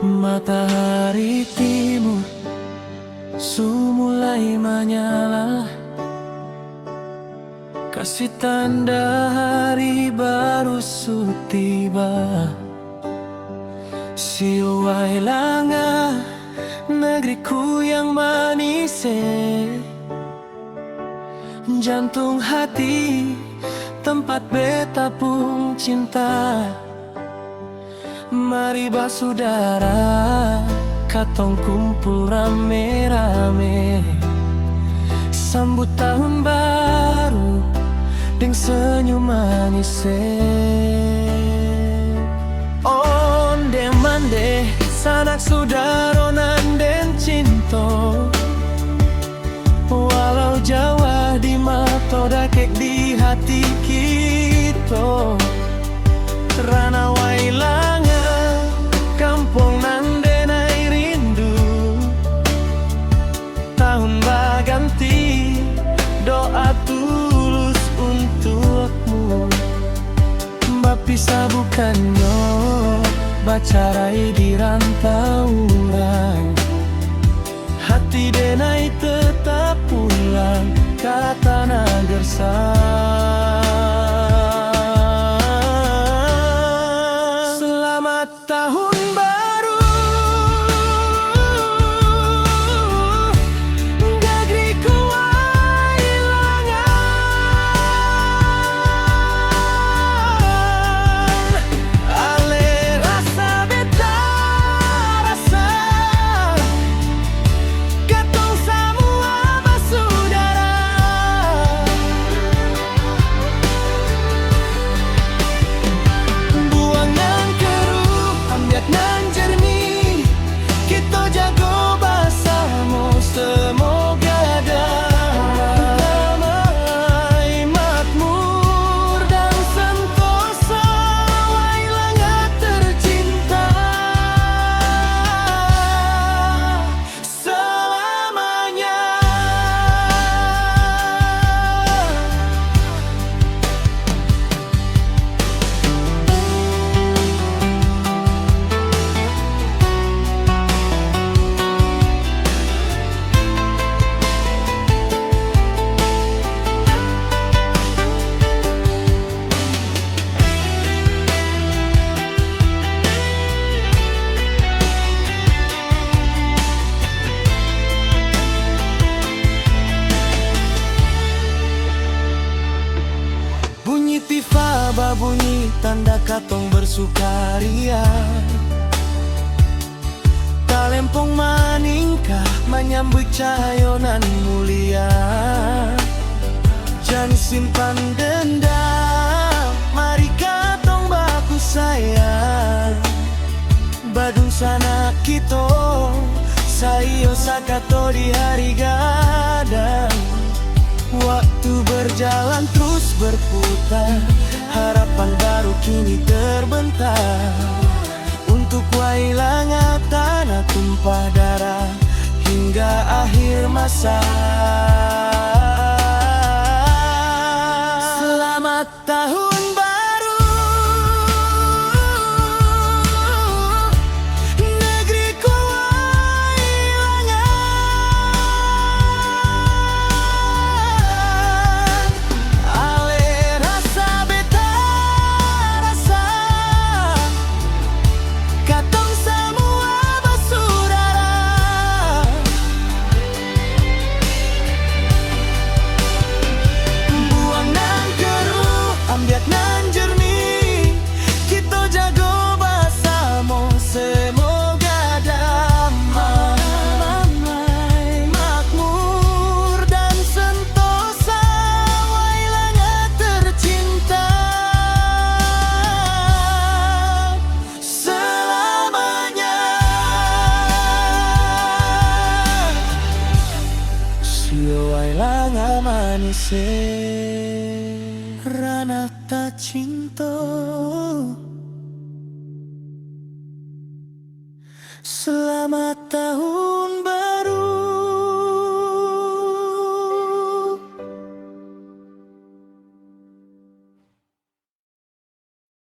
Matahari timur mulai menyala, kasih tanda hari baru tiba. Siwai langa negeriku yang manis, jantung hati tempat beta pun cinta. Mari basudara, katong kumpul rame-rame, sambut tahun baru deng senyum manis. Onde mande sanak sudaro nanden cinto, walau jauh di mata dakek di hati kita. Rana wailanga kampung nanden ai rindu, tahun baganti doa tulus untukmu. Bapisa bukannya bacarai di rantau orang, hati denai tetap pulang ke tanah gersang. Selamat tahun baru negeriku wailangan. Ale rasa beta rasa, katong semua bersaudara. Buang nan keruh, ambiak nan jernih, kita jago bersama. Semoga damai, makmur dan sentosa wailangan tercinta selamanya. Bunyi tifa babunyi tanda katong bersukaria. Talempong maningkah menyambut cahayonan mulia. Jangan simpan dendam, mari katong baku sayang. Badung sana kita sayo sakato di hari gadang. Waktu berjalan terus berputar, harapan baru kini terbentang. Untuk wailangan tanah tumpah darah hingga akhir masa. Selamat tahun baru negeriku wailangan. Ale rasa beta rasa, katong semua bersaudara. Buang nan keruh, ambiak nan jernih, kita jago bersama. Semoga damai, makmur dan sentosa wailangan tercinta selamanya. Sio wailangan manis, rana tak cinta. Selamat tahun